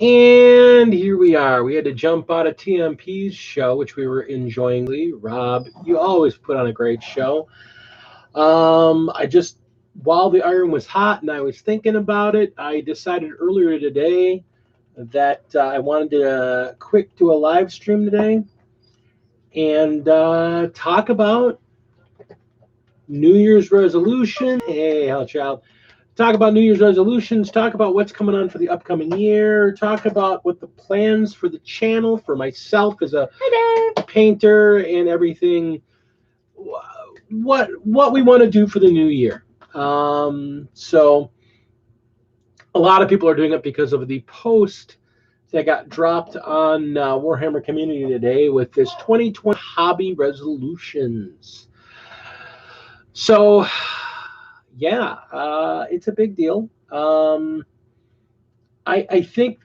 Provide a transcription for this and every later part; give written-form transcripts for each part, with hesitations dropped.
And here we are. We had to jump out of TMP's show, which we were enjoying. Rob, you always put on a great show. I just, while the iron was hot and I was thinking about it, I decided earlier today that I wanted to quick do a live stream today and talk about New Year's resolution. Hey, hell, child. Talk about New Year's resolutions, talk about what's coming on for the upcoming year, talk about what the plans for the channel, for myself as a painter and everything, what we want to do for the new year. So a lot of people are doing it because of the post that got dropped on Warhammer Community today with this 2020 hobby resolutions. So yeah, it's a big deal. I think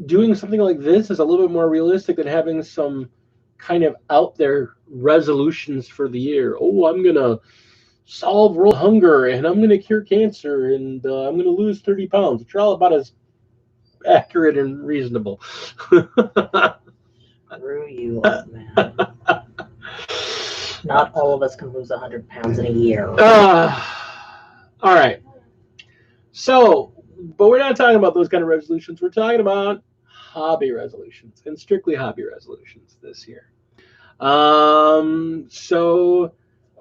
doing something like this is a little bit more realistic than having some kind of out there resolutions for the year. Oh, I'm going to solve world hunger and I'm going to cure cancer and I'm going to lose 30 pounds, which are all about as accurate and reasonable. Screw you, old man. Not all of us can lose 100 pounds in a year. All right. So, but we're not talking about those kind of resolutions. We're talking about hobby resolutions and strictly hobby resolutions this year. So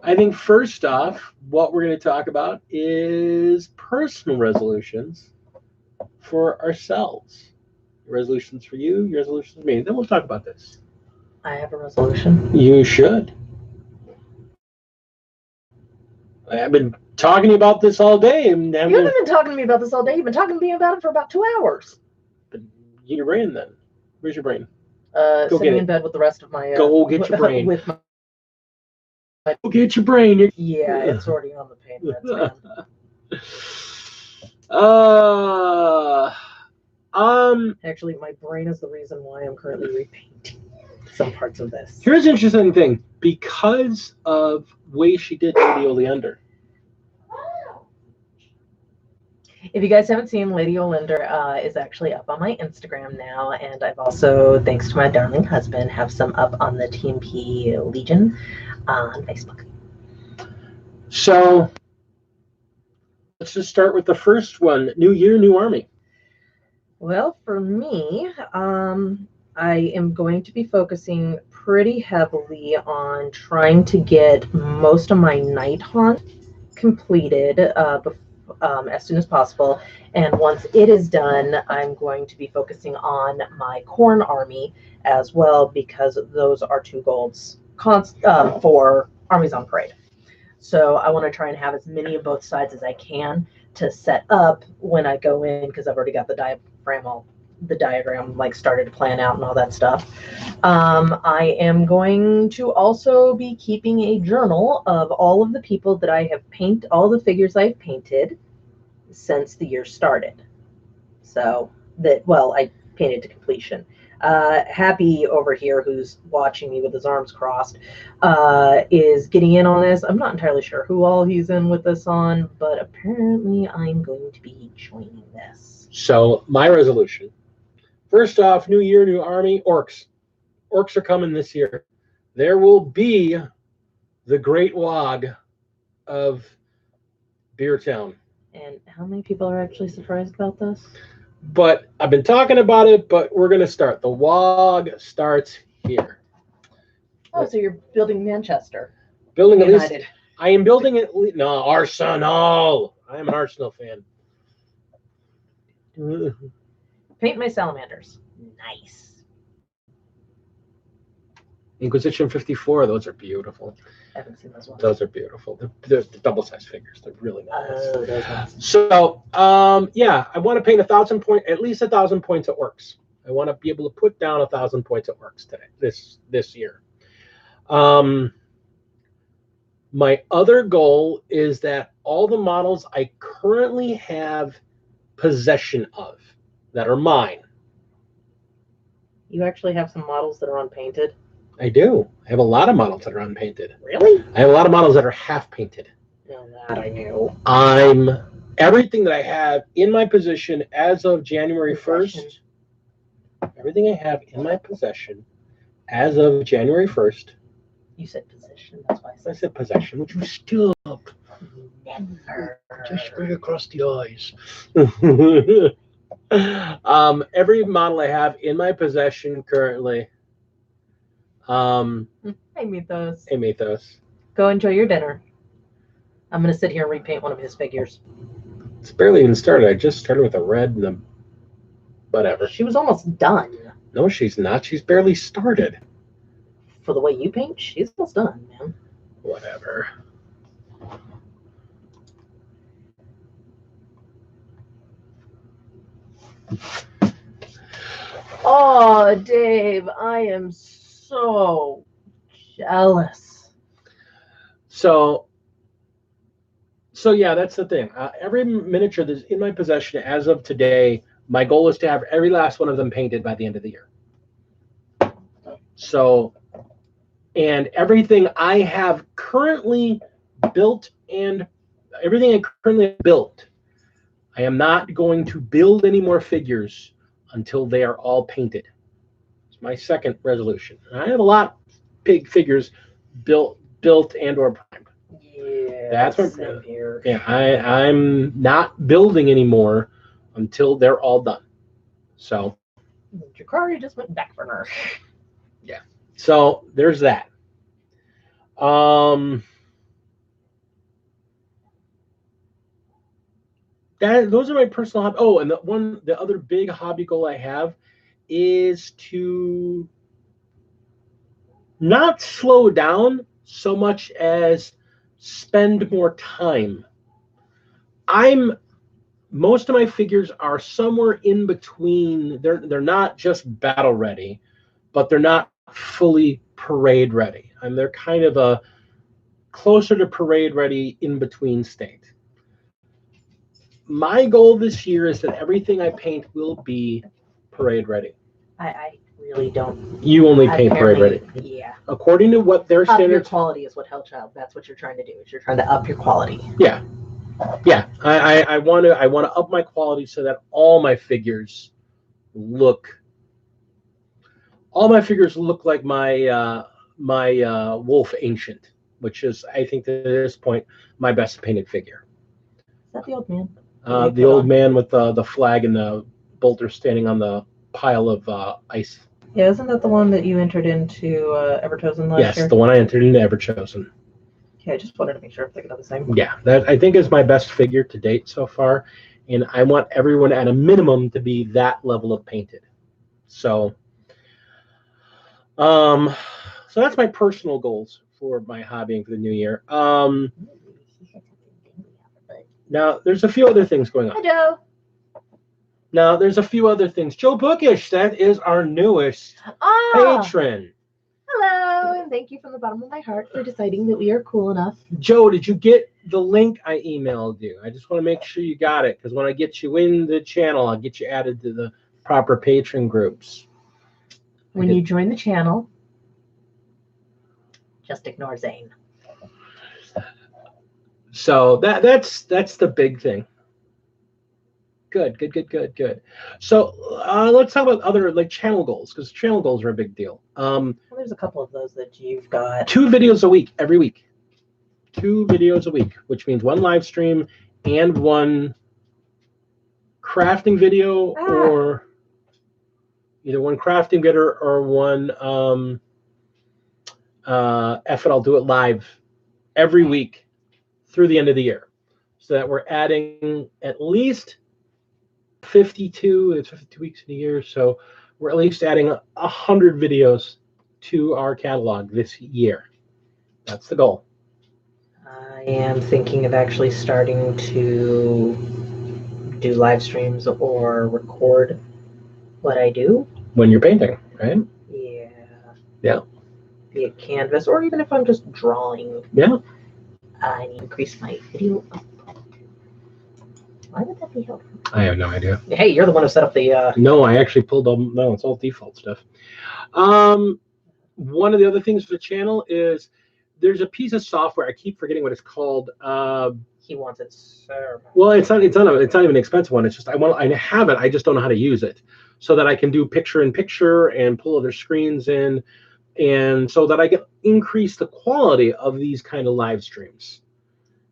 I think first off, what we're going to talk about is personal resolutions for ourselves. Resolutions for you, your resolutions for me. Then we'll talk about this. I have a resolution. You should. I've been talking to you about this all day. You haven't been talking to me about this all day. You've been talking to me about it for about 2 hours. But get your brain then. Where's your brain? Sitting in bed with the rest of my... Go get your brain. With my... Go get your brain. Yeah, it's already on the pain meds, man. Actually, my brain is the reason why I'm currently repainting some parts of this. Here's an interesting thing. Because of way she did Lady Oleander. If you guys haven't seen, Lady Oleander is actually up on my Instagram now, and I've also, thanks to my darling husband, have some up on the TMP Legion on Facebook. So let's just start with the first one. New year, new army. Well, for me, I am going to be focusing pretty heavily on trying to get most of my Night Haunt completed as soon as possible. And once it is done, I'm going to be focusing on my Khorne army as well, because those are 2 golds for armies on parade. So I want to try and have as many of both sides as I can to set up when I go in, because I've already got the diagram like started to plan out and all that stuff. I am going to also be keeping a journal of all of the people that I have painted, all the figures I've painted since the year started. So that, well, I painted to completion. Happy over here, who's watching me with his arms crossed, is getting in on this. I'm not entirely sure who all he's in with this on, but apparently I'm going to be joining this. So my resolution, first off, new year, new army, orcs. Orcs are coming this year. There will be the Great Wog of Beertown. And how many people are actually surprised about this? But I've been talking about it, but we're going to start. The Wog starts here. Oh, so you're building Manchester. Building United. At least. I am building it. No, Arsenal. I am an Arsenal fan. Paint my salamanders. Nice. Inquisition 54. Those are beautiful. I haven't seen those ones. Those are beautiful. They're double-sized figures. They're really nice. Oh, those ones. So, yeah, I want to paint at least 1,000 points at orcs. I want to be able to put down 1,000 points at orcs today, this year. My other goal is that all the models I currently have possession of that are mine. You actually have some models that are unpainted? I do. I have a lot of models that are unpainted. Really? I have a lot of models that are half painted. No, that I knew. Everything that I have in my position as of January 1st everything I have in my possession as of January 1st. You said possession. That's why I said possession, which was still up. never. Just spread across the eyes. Every model I have in my possession currently. Hey, Mythos. Hey, Mythos. Go enjoy your dinner. I'm going to sit here and repaint one of his figures. It's barely even started. I just started with a red and a whatever. She was almost done. No, she's not. She's barely started. For the way you paint, she's almost done, man. Whatever. Oh, Dave, I am so jealous. So yeah, that's the thing. Every miniature that's in my possession as of today, my goal is to have every last one of them painted by the end of the year. So, and everything I have currently built and everything I currently have built, I am not going to build any more figures until they are all painted. It's my second resolution. I have a lot of big figures built and or primed. Yeah, That's what same here. Yeah, I'm not building anymore until they're all done. So Jakari just went back for her. yeah. So there's that. Those are my personal hobby. Oh, and the other big hobby goal I have is to not slow down so much as spend more time. Most of my figures are somewhere in between. They're not just battle ready, but they're not fully parade ready. And they're kind of a closer to parade ready in between state. My goal this year is that everything I paint will be parade ready. I really don't. You only paint parade ready. Yeah. According to what their Up your standards. quality is what Hellchild. That's what you're trying to do. Is you're trying to up your quality. Yeah. Yeah. I want to up my quality so that all my figures look like my Wolf Ancient, which is, I think, at this point, my best painted figure. Is that the old man? The old man with the flag and the bolter standing on the pile of ice. Yeah, isn't that the one that you entered into Everchosen last year? Yes, the one I entered into Everchosen. Yeah, I just wanted to make sure I'm thinking of the same. Yeah, that I think is my best figure to date so far, and I want everyone at a minimum to be that level of painted. So, so that's my personal goals for my hobbying for the new year. Now there's a few other things going on. Hi, Joe. Now there's a few other things. Joe Bookish, that is our newest patron. Hello, and thank you from the bottom of my heart for deciding that we are cool enough. Joe, did you get the link I emailed you? I just want to make sure you got it, because when I get you in the channel, I'll get you added to the proper patron groups. When you join the channel, just ignore Zane. So that's the big thing. Good. So let's talk about other channel goals, because channel goals are a big deal. Well, there's a couple of those that you've got. 2 videos a week, every week. 2 videos a week, which means 1 live stream and 1 crafting video, or either 1 crafting video or 1 F it, I'll do it live every week through the end of the year, so that we're adding at least 52. It's 52 weeks in a year, so we're at least adding 100 videos to our catalog this year. That's the goal. I am thinking of actually starting to do live streams or record what I do when you're painting, right? Yeah. Be it canvas, or even if I'm just drawing. Yeah. I need to increase my video output. Why would that be helpful? I have no idea. Hey, you're the one who set up the... No, I actually pulled them. No, it's all default stuff. One of the other things for the channel is there's a piece of software. I keep forgetting what it's called. He wants it so much. Well, it's not even an expensive one. It's just I have it. I just don't know how to use it. so that I can do picture-in-picture and pull other screens in, and so that I can increase the quality of these kind of live streams.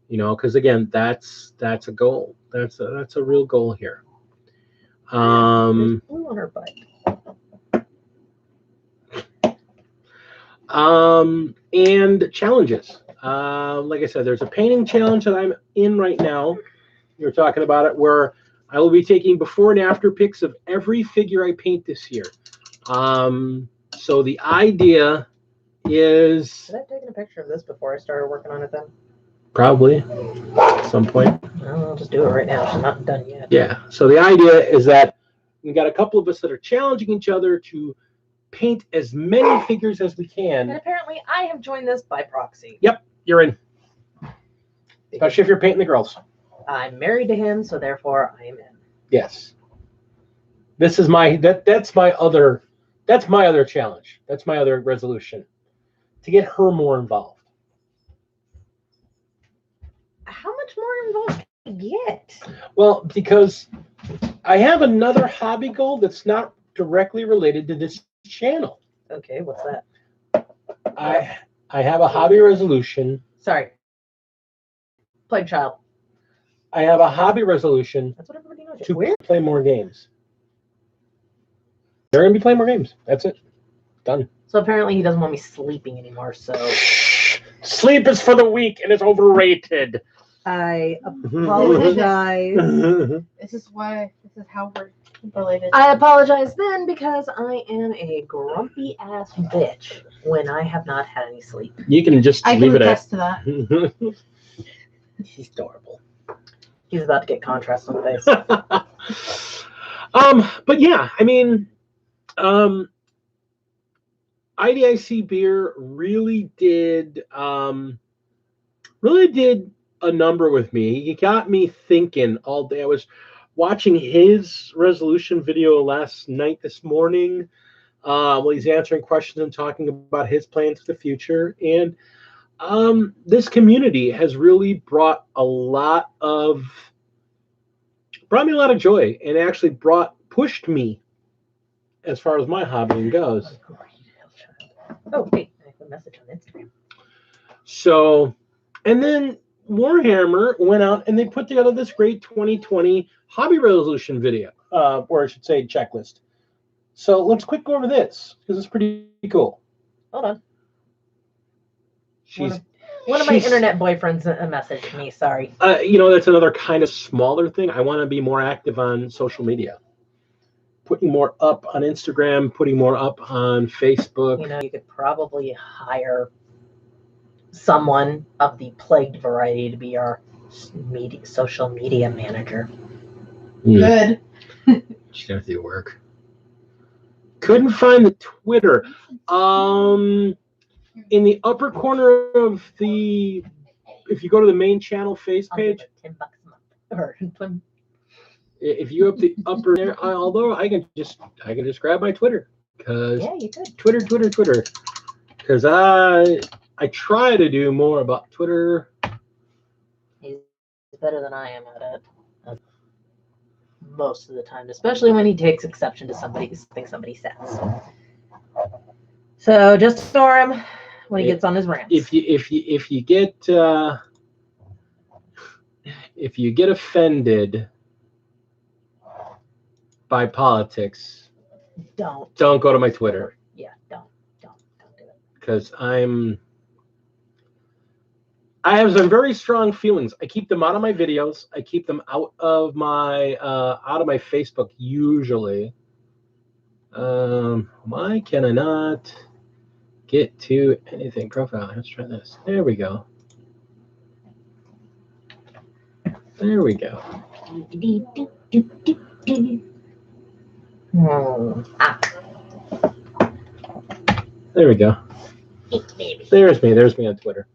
You know, because again, that's a goal. That's a real goal here. There's blue on her butt. And challenges. Like I said, there's a painting challenge that I'm in right now. You're talking about it, where I will be taking before and after pics of every figure I paint this year. So the idea is... Should I have taken a picture of this before I started working on it then? Probably at some point. Well, I'll just do it right now. She's not done yet. Yeah. So the idea is that we got a couple of us that are challenging each other to paint as many figures as we can. And apparently I have joined this by proxy. Yep, you're in. Especially if you're painting the girls. I'm married to him, so therefore I am in. Yes. This is my that's my other challenge. That's my other resolution. To get her more involved. How much more involved can you get? Well, because I have another hobby goal that's not directly related to this channel. Okay, what's that? I have a hobby resolution. Sorry. Plague Child. I have a hobby resolution That's what everybody knows. to play more games. They're going to be playing more games. That's it. Done. So apparently he doesn't want me sleeping anymore, so... Sleep is for the weak and it's overrated. I apologize. This is how we're related. I apologize then because I am a grumpy ass bitch when I have not had any sleep. You can just I leave can it at. attest to that. He's adorable. He's about to get contrast on the face. But yeah, I mean, IDIC beer really did a number with me. He got me thinking all day. I was watching his resolution video this morning, while he's answering questions and talking about his plans for the future. And this community has really brought me a lot of joy, and actually pushed me as far as my hobbying goes. Oh, wait, I have a message on Instagram. So, and then Warhammer went out and they put together this great 2020 hobby resolution video, or I should say checklist. So let's quick go over this because it's pretty cool. Hold on. One of my internet boyfriends messaged me. Sorry. That's another kind of smaller thing. I want to be more active on social media, putting more up on Instagram, putting more up on Facebook. You could probably hire someone of the plagued variety to be our social media manager. Good. She's gonna have to do work. Couldn't find the Twitter. In the upper corner of if you go to the main channel face page, $10 a month. if you up the upper there, although I can just grab my Twitter, because Yeah, you could. Twitter, because I try to do more about Twitter. He's better than I am at it most of the time, especially when he takes exception to something somebody says. So just ignore him when he gets on his rants. If you get offended by politics, don't go to my Twitter. Yeah, don't do it. Because I have some very strong feelings. I keep them out of my videos. I keep them out of my Facebook usually. Why can I not get to anything? Profile. Let's try this. There we go. There we go. There we go. There's me on Twitter.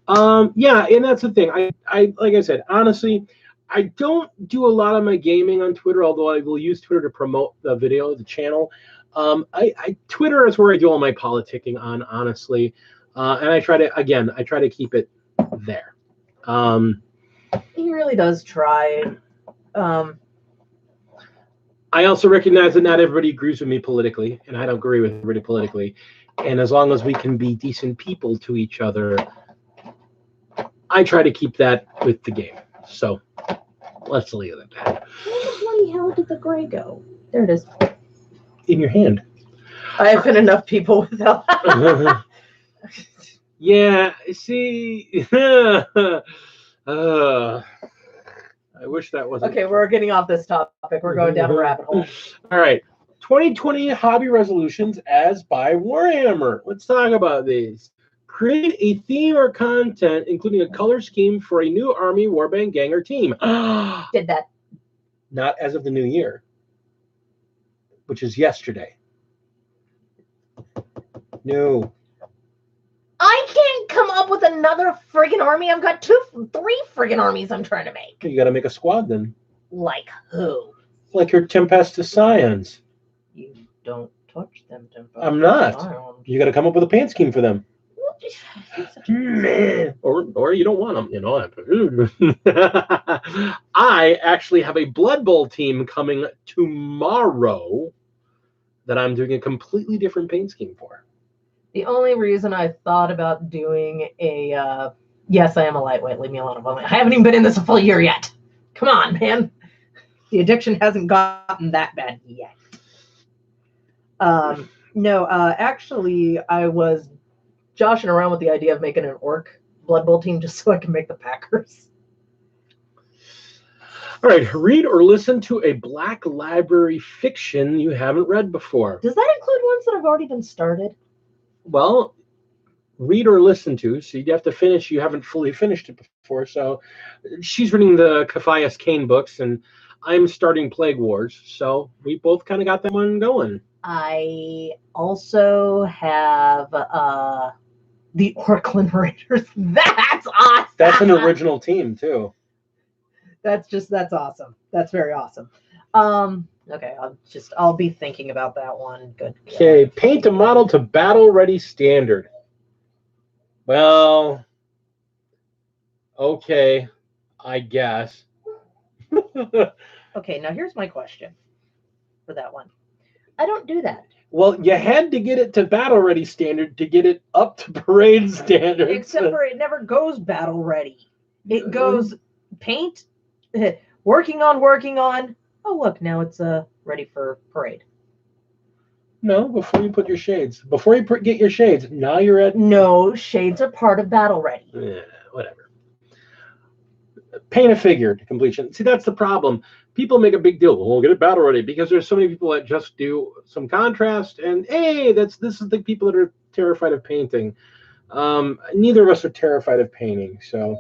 Yeah, and that's the thing. I like I said, honestly, I don't do a lot of my gaming on Twitter, although I will use Twitter to promote the channel. Twitter is where I do all my politicking on, honestly. And I try to keep it there. He really does try. I also recognize that not everybody agrees with me politically, and I don't agree with everybody politically. And as long as we can be decent people to each other, I try to keep that with the game. So let's leave it at that. Where the bloody hell did the gray go? There it is. In your hand. I've been enough people without. Yeah, see, I wish that wasn't. Okay, we're getting off this topic. We're going down a rabbit hole. All right. 2020 hobby resolutions as by Warhammer. Let's talk about these. Create a theme or content, including a color scheme for a new army, warband, gang, or team. Did that. Not as of the new year, which is yesterday. No. I can't come up with another friggin' army. I've got 3 friggin' armies I'm trying to make. You got to make a squad then. Like who? Like your Tempestus Scions. You don't touch them, Tempestus. I'm not. Scions. You got to come up with a paint scheme for them. Or you don't want them, you know. I actually have a Blood Bowl team coming tomorrow that I'm doing a completely different paint scheme for. The only reason I thought about doing a yes, I am a lightweight. Leave me alone. I haven't even been in this a full year yet. Come on, man. The addiction hasn't gotten that bad yet. No, actually, I was joshing around with the idea of making an orc Blood Bowl team just so I can make the Packers. All right, read or listen to a Black Library fiction you haven't read before. Does that include ones that have already been started? Well, read or listen to, so you have to finish. You haven't fully finished it before. So she's reading the Cafias Kane books, and I'm starting Plague Wars. So we both kind of got that one going. I also have the Orkland Raiders. That's awesome. That's an original team too. That's awesome. That's very awesome. Okay, I'll be thinking about that one. Good. Okay, paint a model to battle ready standard. Well, okay, I guess. Okay, now here's my question for that one. I don't do that. Well, you had to get it to battle ready standard to get it up to parade standard. Except for it never goes battle ready. It goes paint, working on. Oh, look, now it's ready for parade. No, before you put your shades. Before you get your shades, now you're at... No, shades are part of battle ready. Yeah, whatever. Paint a figure to completion. See, that's the problem. People make a big deal. Well, we'll get it battle ready because there's so many people that just do some contrast. And, hey, this is the people that are terrified of painting. Neither of us are terrified of painting, so...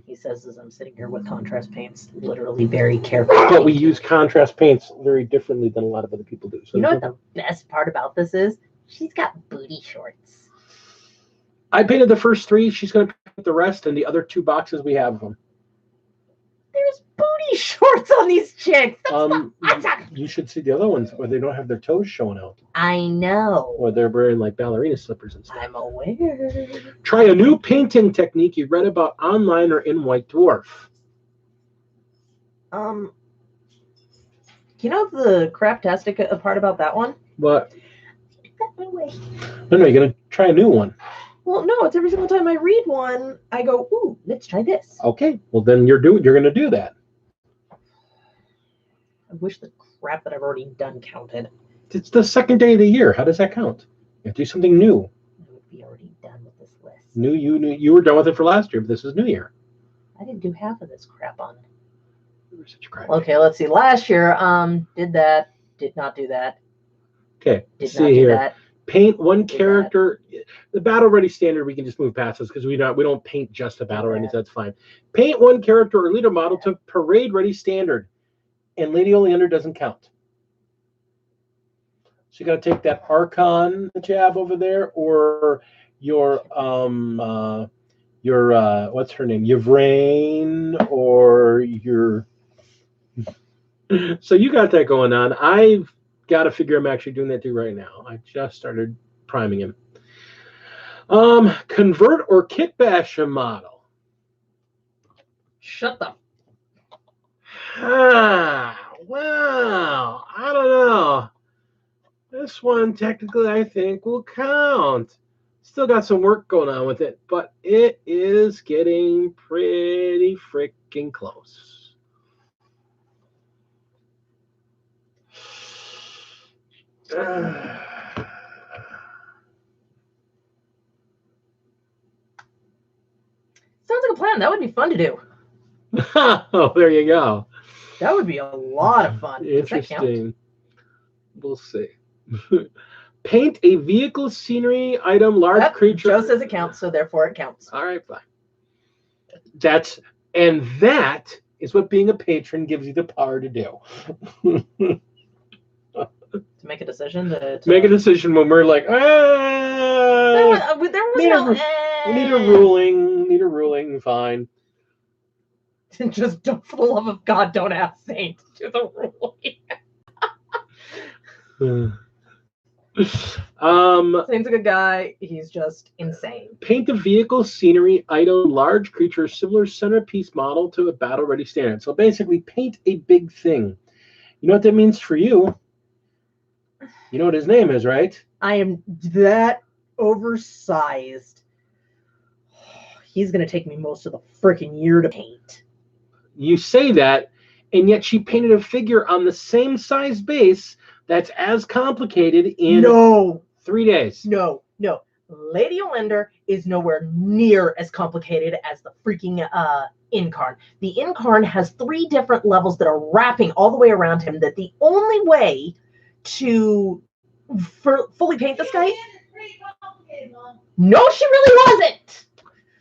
He says as I'm sitting here with contrast paints, literally very carefully. But we use contrast paints very differently than a lot of other people do. So you know what the best part about this is? She's got booty shorts. I painted the first 3. She's going to paint the rest, and the other 2 boxes we have them. There's booty shorts on these chicks. That's awesome. You should see the other ones where they don't have their toes showing out. I know. Or they're wearing like ballerina slippers and stuff. I'm aware. Try a new painting technique you read about online or in White Dwarf. You know the craptastic part about that one? What? No way. No, you're going to try a new one. Well, no, it's every single time I read one, I go, ooh, let's try this. Okay, well then you're going to do that. I wish the crap that I've already done counted. It's the second day of the year. How does that count? You have to do something new. I would be already done with this list. You were done with it for last year, but this is New Year. I didn't do half of this crap on. You're such a crap. Okay, let's see. Last year, did that, did not do that. Okay, Did see not do here. that. Paint one character. The battle ready standard we can just move past this because we don't paint just the battle ready, so that's fine. Paint one character or leader model to parade ready standard, and Lady Oleander doesn't count. So you got to take that Archon that you have over there, or your what's her name, Yvraine, or your. So you got that going on. I've got a figure I'm actually doing that to right now. I just started priming him. Convert or kit bash a model. Shut the. Wow, I don't know. This one technically I think will count. Still got some work going on with it, but it is getting pretty freaking close. Sounds like a plan. That would be fun to do. Oh, there you go. That would be a lot of fun. Does that count? Interesting. We'll see. Paint a vehicle, scenery, item, large Yep, creature. Joe says it counts, so therefore it counts. All right, fine. That is what being a patron gives you the power to do. To make a decision. To Make a decision when we're like, There was no. we need a ruling. Need a ruling. Fine. Just don't, for the love of God, don't ask Saint to the ruling. Saint's a good guy. He's just insane. Paint a vehicle, scenery, item, large creature, similar centerpiece model to a battle-ready standard. So basically, paint a big thing. You know what that means for you? You know what his name is, right? I am that oversized. He's going to take me most of the freaking year to paint. You say that, and yet she painted a figure on the same size base that's as complicated in 3 days. No. Lady Olinder is nowhere near as complicated as the freaking Incarn. The Incarn has 3 different levels that are wrapping all the way around him, that the only way to fully paint this guy... No, she really wasn't!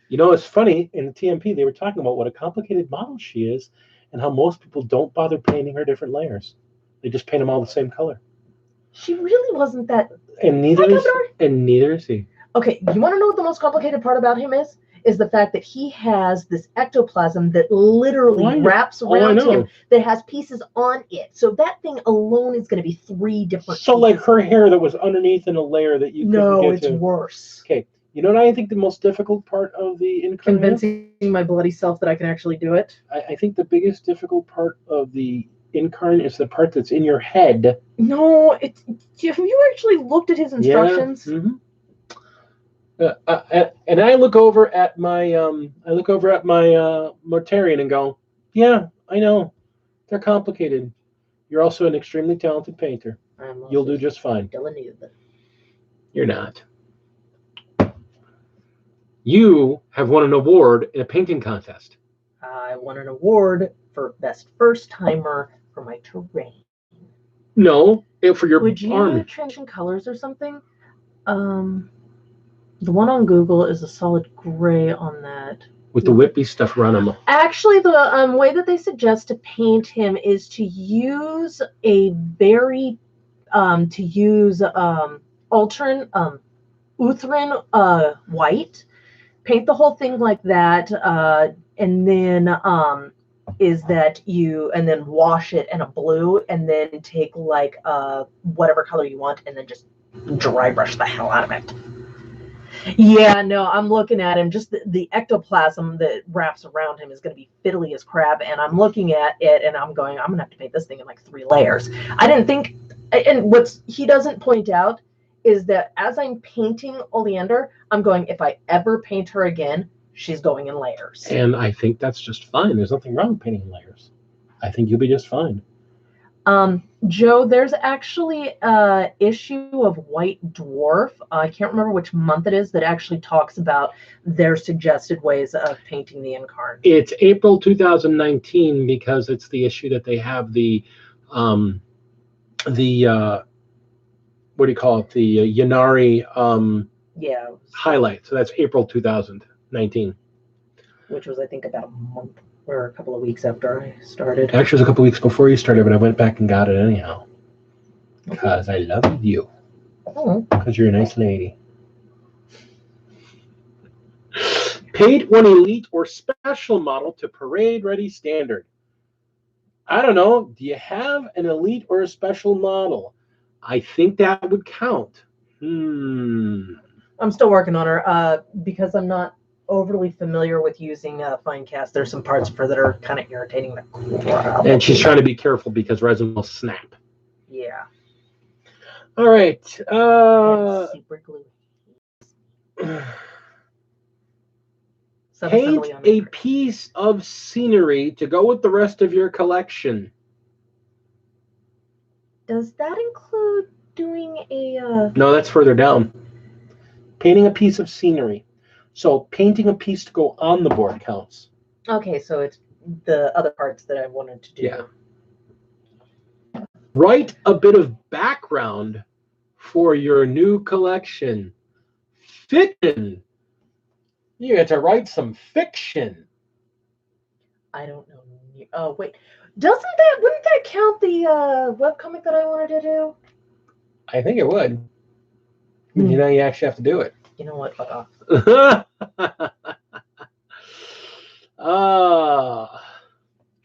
You know, it's funny, in the TMP, they were talking about what a complicated model she is and how most people don't bother painting her different layers. They just paint them all the same color. She really wasn't that... And neither is he. Okay, you want to know what the most complicated part about him is? Is the fact that he has this ectoplasm that literally wraps around him that has pieces on it. So that thing alone is going to be 3 different So pieces. like her hair that was underneath in a layer that you couldn't get to. No, it's worse. Okay. You know what I think the most difficult part of the Incarn Convincing my bloody self that I can actually do it. I think the biggest difficult part of the Incarn is the part that's in your head. No, it's... Have you actually looked at his instructions? Yeah. Mm-hmm. And I look over at my Mortarion and go, yeah, I know, they're complicated. You're also an extremely talented painter. You'll do just fine. You're not. You have won an award in a painting contest. I won an award for best first timer for my terrain. No, for your Would you army. transition colors or something? The one on Google is a solid gray on that. With the whippy stuff around him. Actually, the way that they suggest to paint him is to use a very Uthrin white, paint the whole thing like that, and then wash it in a blue, and then take like whatever color you want, and then just dry brush the hell out of it. Yeah, no, I'm looking at him. Just the ectoplasm that wraps around him is going to be fiddly as crap. And I'm looking at it and I'm going to have to paint this thing in like 3 layers. I didn't think, and what he doesn't point out is that as I'm painting Oleander, I'm going, if I ever paint her again, she's going in layers. And I think that's just fine. There's nothing wrong with painting in layers. I think you'll be just fine. Joe, there's actually an issue of White Dwarf. I can't remember which month it is that actually talks about their suggested ways of painting the Incarn. It's April 2019 because it's the issue that they have the what do you call it? The Ynnari highlight. So that's April 2019. Which was, I think, about a month or a couple of weeks after I started. Actually, it was a couple of weeks before you started, but I went back and got it anyhow. Because I love you. Because you're a nice lady. Paint one elite or special model to parade-ready standard. I don't know. Do you have an elite or a special model? I think that would count. I'm still working on her because I'm not overly familiar with using fine cast. There's some parts for that are kind of irritating. And she's trying to be careful because resin will snap. Yeah. All right. Super glue. Paint a piece of scenery to go with the rest of your collection. Does that include doing a... No, that's further down. Painting a piece of scenery. So painting a piece to go on the board counts. Okay, so it's the other parts that I wanted to do. Yeah. Write a bit of background for your new collection. Fiction. You get to write some fiction. I don't know. Oh, wait. Wouldn't that count the webcomic that I wanted to do? I think it would. You know, you actually have to do it. You know what? Fuck off.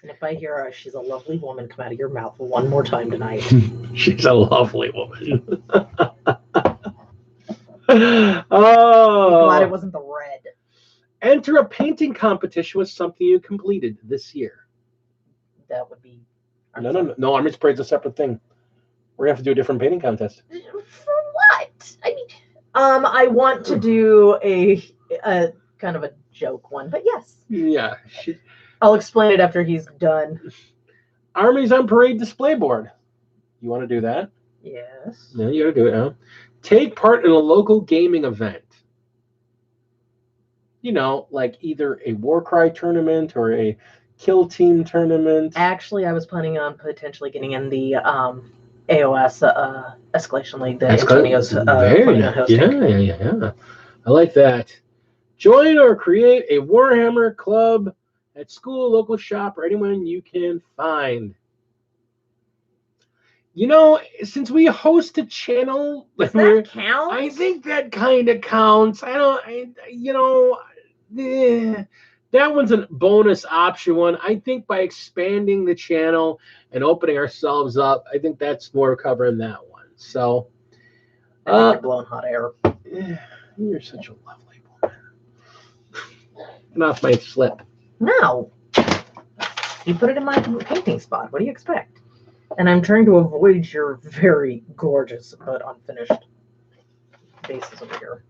And if I hear she's a lovely woman come out of your mouth one more time tonight. She's a lovely woman. I'm glad it wasn't the red. Enter a painting competition with something you completed this year. That would be... No, Army Parade's a separate thing. We're going to have to do a different painting contest. For what? I mean, I want to do a kind of a joke one, but yes. Yeah. I'll explain it after he's done. Armies on Parade display board. You want to do that? Yes. Yeah, you got to do it now. Take part in a local gaming event. You know, like either a Warcry tournament or a Kill Team tournament. Actually, I was planning on potentially getting in the AOS Escalation League that Antonio's Very nice. Yeah. I like that. Join or create a Warhammer club at school, local shop, or anyone you can find. You know, since we host a channel, does that count? I think that kind of counts. That one's a bonus option one. I think by expanding the channel and opening ourselves up, I think that's more covering that one. So, I think you're blowing hot air. You're such a lovely woman. Get off my slip. No. You put it in my painting spot. What do you expect? And I'm trying to avoid your very gorgeous but unfinished bases over here.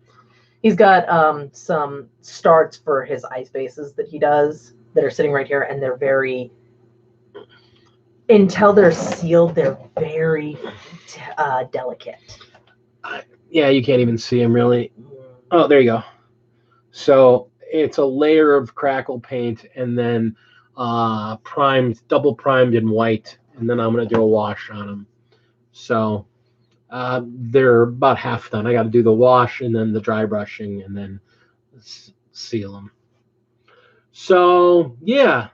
He's got some starts for his ice bases that he does that are sitting right here, and they're very, until they're sealed, they're very delicate. Yeah, you can't even see them really. Oh, there you go. So it's a layer of crackle paint and then double primed in white, and then I'm going to do a wash on them. So they're about half done. I got to do the wash and then the dry brushing and then seal them. So yeah.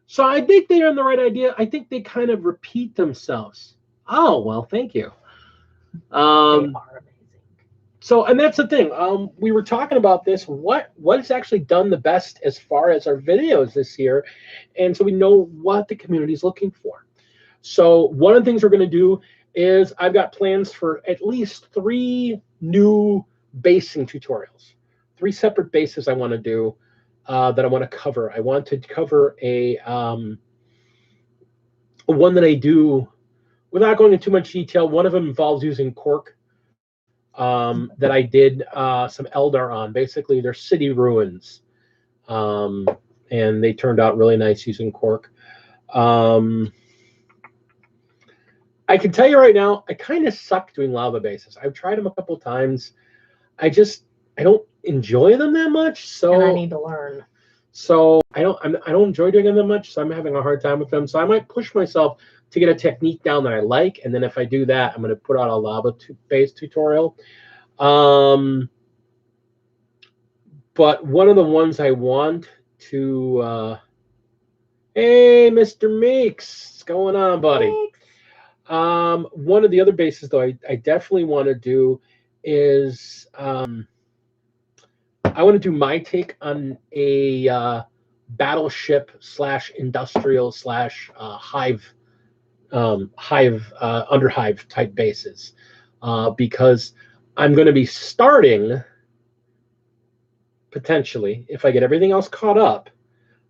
So I think they're on the right idea. I think they kind of repeat themselves. Oh, well, thank you. They are amazing. So, and that's the thing. We were talking about this. What has actually done the best as far as our videos this year, and so we know what the community is looking for. So, one of the things we're going to do is I've got plans for at least 3 new basing tutorials, 3 separate bases I want to do that I want to cover. I want to cover a one that I do without going into too much detail. One of them involves using cork. That I did some Eldar on. Basically, they're city ruins, and they turned out really nice using cork. I can tell you right now, I kind of suck doing lava bases. I've tried them a couple times. I don't enjoy them that much. So and I need to learn. So I don't enjoy doing them that much. So I'm having a hard time with them. So I might push myself to get a technique down that I like, and then if I do that, I'm going to put out a lava base tutorial. But one of the ones I want to, hey, Mr. Meeks, what's going on, buddy? Thanks. One of the other bases, though, I definitely want to do is I want to do my take on a battleship / industrial / hive underhive type bases, because I'm going to be starting potentially, if I get everything else caught up,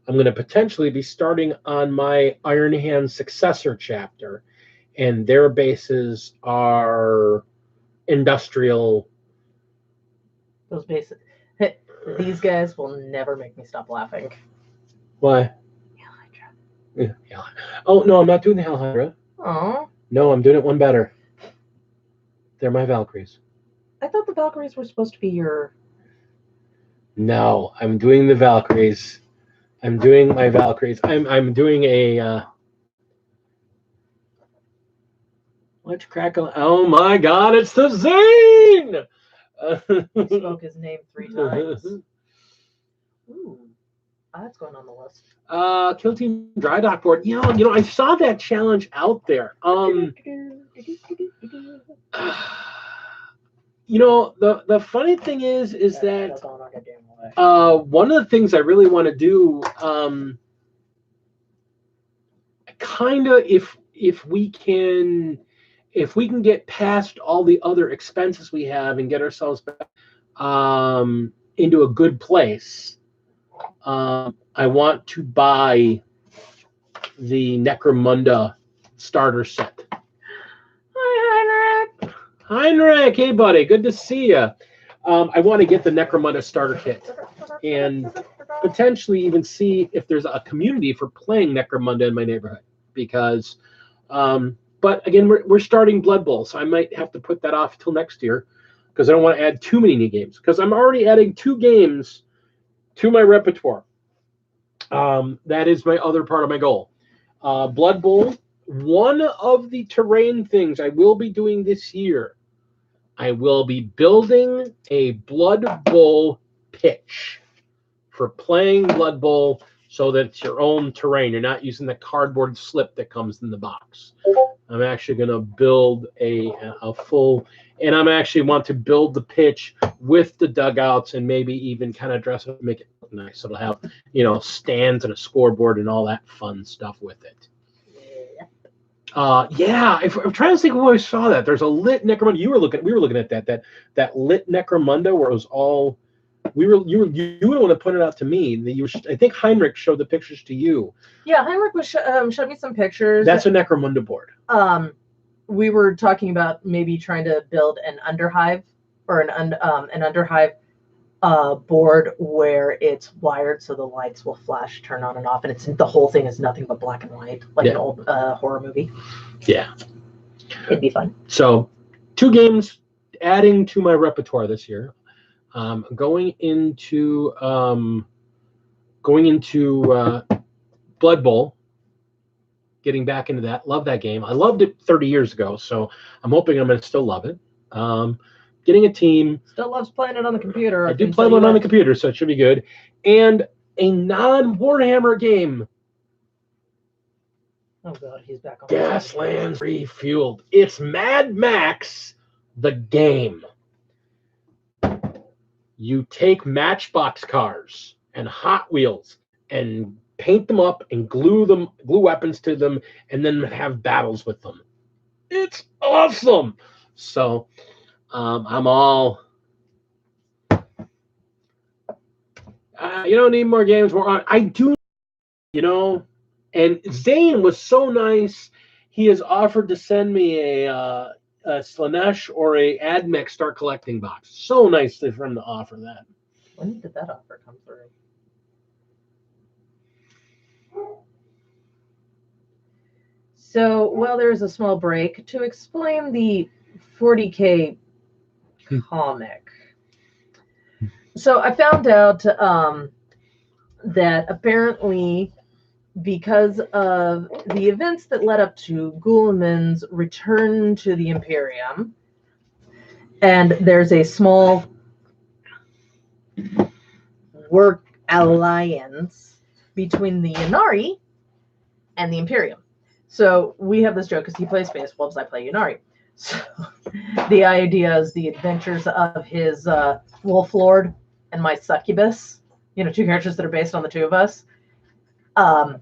I'm going to potentially be starting on my Iron Hand successor chapter, and their bases are industrial. Those bases. These guys will never make me stop laughing. Why? Yeah. Oh, no, I'm not doing the Hell Hydra. Oh. No, I'm doing it one better. They're my Valkyries. I thought the Valkyries were supposed to be your... No, I'm doing the Valkyries. I'm doing my Valkyries. I'm doing a... Let's crackle. Oh my God, it's the Zane! He spoke his name 3 times. Ooh, that's going on the list. Kill Team Dry Dock board. You know, I saw that challenge out there. You know, the funny thing is that one of the things I really want to do, kind of, if we can get past all the other expenses we have and get ourselves back into a good place, I want to buy the Necromunda starter set. Hi, Heinrich. Heinrich, hey buddy, good to see you. I want to get the Necromunda starter kit and potentially even see if there's a community for playing Necromunda in my neighborhood. Because, but again, we're starting Blood Bowl, so I might have to put that off till next year because I don't want to add too many new games. Because I'm already adding 2 games to my repertoire. That is my other part of my goal. Blood Bowl. One of the terrain things I will be doing this year, I will be building a Blood Bowl pitch for playing Blood Bowl so that it's your own terrain. You're not using the cardboard slip that comes in the box. I'm actually going to build a full, and I'm actually want to build the pitch with the dugouts and maybe even kind of dress it, make it look nice. So it'll have, you know, stands and a scoreboard and all that fun stuff with it. Yeah, I'm trying to think of where I saw that. There's a lit Necromunda. We were looking at that lit Necromunda where it was all. You were the one that pointed out to me that I think Heinrich showed the pictures to you. Yeah, Heinrich was showed me some pictures. That's a Necromunda board. We were talking about maybe trying to build an underhive or an underhive board where it's wired so the lights will flash, turn on and off, and it's the whole thing is nothing but black and white, like an old horror movie. Yeah, it'd be fun. So, 2 games adding to my repertoire this year. Going into Blood Bowl, getting back into that. Love that game. I loved it 30 years ago, so I'm hoping I'm going to still love it. Getting a team. Still loves playing it on the computer. I do play one on the computer, so it should be good. And a non-Warhammer game. Oh God, he's back on. Gaslands Refueled. It's Mad Max, the game. You take Matchbox cars and Hot Wheels and paint them up and glue weapons to them, and then have battles with them. It's awesome. So I'm all. You don't need more games. I do, you know. And Zane was so nice. He has offered to send me a Slaanesh or a AdMech Start Collecting box. So nice for him to offer that. When did that offer come through? So while there's a small break, to explain the 40K comic. So I found out that apparently, because of the events that led up to Guilliman's return to the Imperium, and there's a small work alliance between the Ynnari and the Imperium. So we have this joke because he plays Space Wolves, I play Ynnari. So the idea is the adventures of his Wolf Lord and my Succubus, you know, 2 characters that are based on the 2 of us. And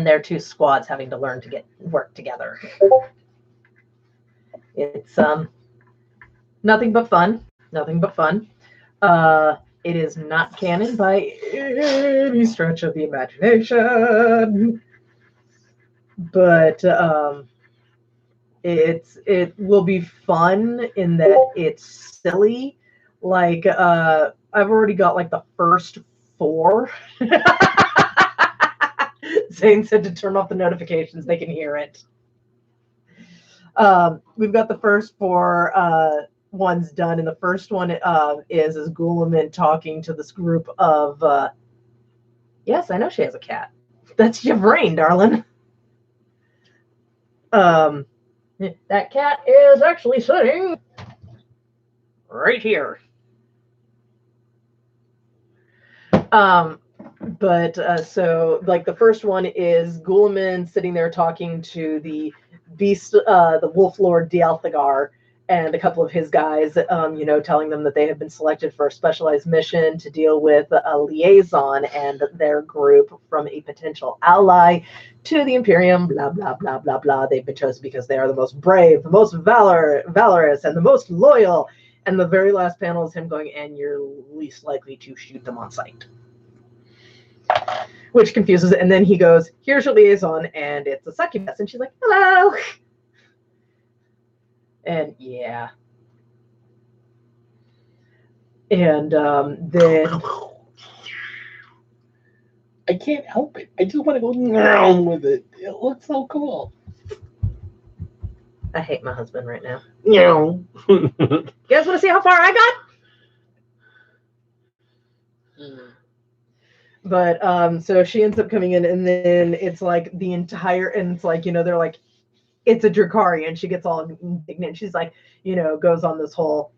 their 2 squads having to learn to work together. It's nothing but fun. Nothing but fun. It is not canon by any stretch of the imagination, but it will be fun in that it's silly. Like I've already got like the first 4. Zane said to turn off the notifications; they can hear it. We've got the first 4 ones done, and the first one is Guilliman talking to this group of. Yes, I know she has a cat. That's your brain, darling. That cat is actually sitting right here. So like the first one is Guilliman sitting there talking to the beast, the Wolf Lord Dialthagar, and a couple of his guys, telling them that they have been selected for a specialized mission to deal with a liaison and their group from a potential ally to the Imperium, blah, blah, blah, blah, blah. They've been chosen because they are the most brave, the most valorous, and the most loyal. And the very last panel is him going, and you're least likely to shoot them on sight. Which confuses it. And then he goes, here's your liaison, and it's a succubus. And she's like, hello. And yeah. And then I can't help it. I just want to go down with it. It looks so cool. I hate my husband right now. You guys want to see how far I got? But so she ends up coming in, and then it's like the entire, and it's like, they're like, it's a Drakari, and she gets all indignant. She's like, goes on this whole,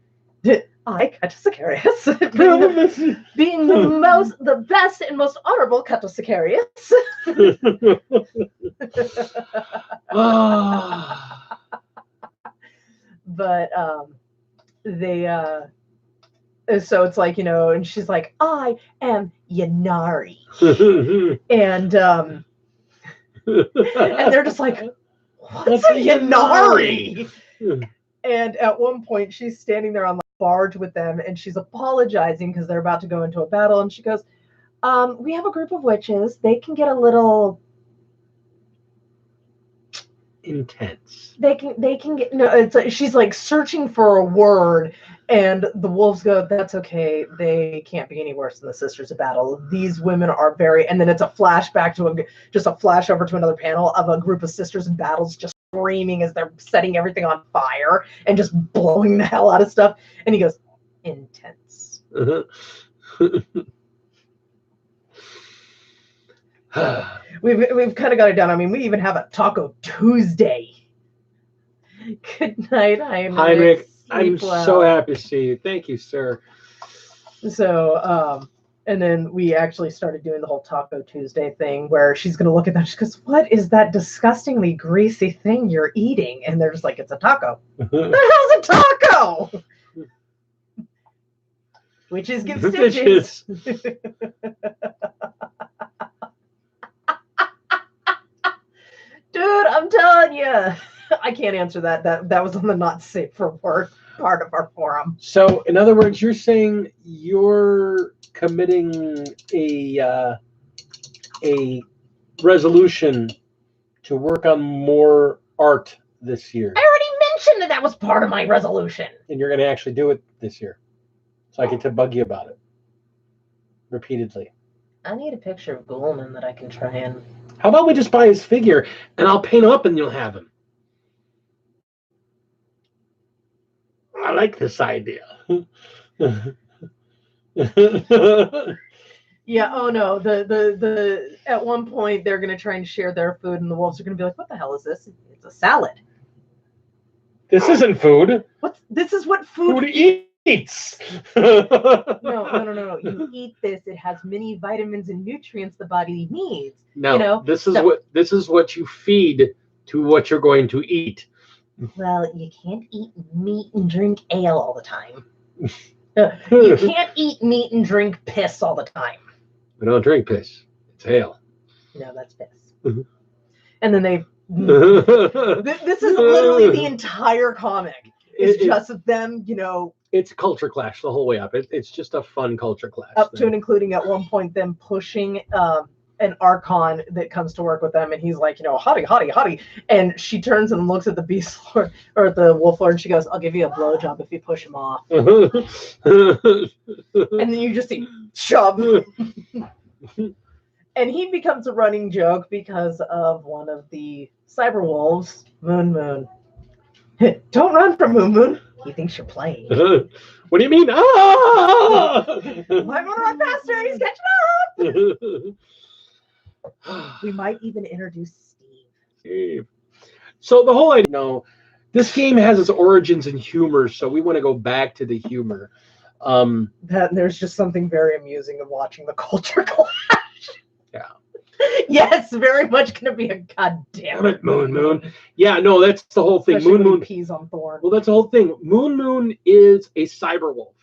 I, Kata Sicarius, being the best and most honorable Kata Sicarius. But so it's like, and she's like, I am Yanari. And they're just like, what's a Yanari? And at one point she's standing there on the barge with them, and she's apologizing because they're about to go into a battle, and she goes, we have a group of witches. They can get a little intense. They can get, no, it's like she's like searching for a word, and the wolves go, that's okay, they can't be any worse than the Sisters of Battle. These women are very, and then it's a flashback to just a flash over to another panel of a group of Sisters in Battles just screaming as they're setting everything on fire and just blowing the hell out of stuff. And he goes, intense. We've kind of got it down. I mean, we even have a Taco Tuesday. Good night, Heinrich. I'm so happy to see you. Thank you, sir. So, and then we actually started doing the whole Taco Tuesday thing where she's going to look at that. She goes, what is that disgustingly greasy thing you're eating? And they're just like, it's a taco. The hell's a taco? Witches give stitches. Dude, I'm telling you. I can't answer that. That was on the not safe for work part of our forum. So, in other words, you're saying you're committing a resolution to work on more art this year. I already mentioned that was part of my resolution. And you're going to actually do it this year. So I get to bug you about it repeatedly. I need a picture of Guilliman that I can try and... How about we just buy his figure and I'll paint him up and you'll have him? I like this idea. Yeah, oh no. The at one point they're gonna try and share their food and the wolves are gonna be like, what the hell is this? It's a salad. This isn't food. This is what food eats. No. You eat this. It has many vitamins and nutrients the body needs. No, this is what you feed to what you're going to eat. Well, you can't eat meat and drink ale all the time. You can't eat meat and drink piss all the time. We don't drink piss. It's ale. No, that's piss. And then they... This is literally the entire comic. It's It- just them, you know, it's a culture clash the whole way up. It's just a fun culture clash. up to thing. and including at one point them pushing an Archon that comes to work with them, and he's like, you know, hottie, hottie, hottie. And she turns and looks at the Beast Lord or at the Wolf Lord, and she goes, "I'll give you a blowjob if you push him off." And then you just see shove. And he becomes a running joke because of one of the cyber wolves, Moon Moon. Don't run from Moon Moon. He thinks you're playing. What do you mean? Ah! I'm gonna run faster. He's catching up. We might even introduce Steve. So the whole idea, this game has its origins in humor, so we want to go back to the humor. There's just something very amusing of watching the culture clash. Yeah. Yes, very much gonna be a goddamn Damn it, Moon. Yeah, no, that's the whole thing. Especially when Moon. he pees on Thorn. Well, that's the whole thing. Moon is a cyber wolf,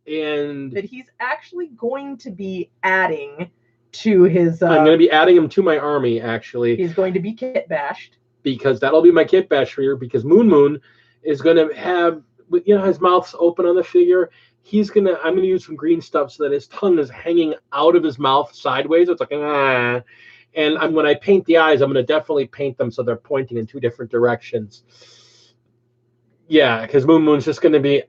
and That he's actually going to be adding to his. I'm going to be adding him to my army actually, He's going to be kit bashed. because that'll be my kit bash here. Because Moon is going to have, his mouth's open on the figure. I'm going to use some green stuff so that his tongue is hanging out of his mouth sideways. It's like, ah. And when I paint the eyes, I'm going to definitely paint them so they're pointing in two different directions. Yeah, because Moon's just going to be,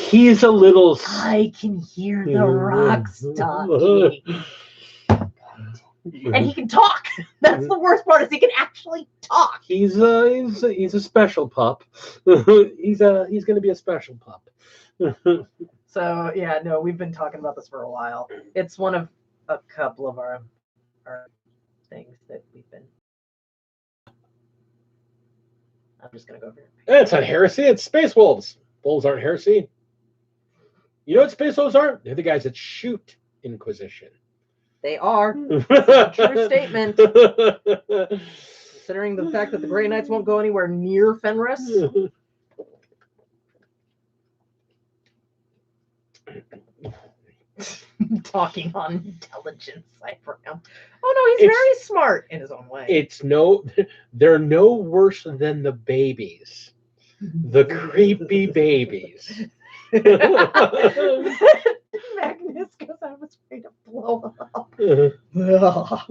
he's a little... I can hear the rocks talking. And he can talk. That's the worst part, is he can actually talk. He's a special pup. he's going to be a special pup. So yeah, no, we've been talking about this for a while. It's one of a couple of our things that we've been. I'm just gonna go over here. It's not heresy. It's space wolves. Wolves aren't heresy. You know what space wolves aren't? They're the guys that shoot Inquisition. They are. A true statement. Considering the fact that the Grey Knights won't go anywhere near Fenris. Talking on intelligence cyber now. Oh no, he's very smart in his own way. They're no worse than the babies. The creepy babies. Magnus goes, I was ready to blow up. No.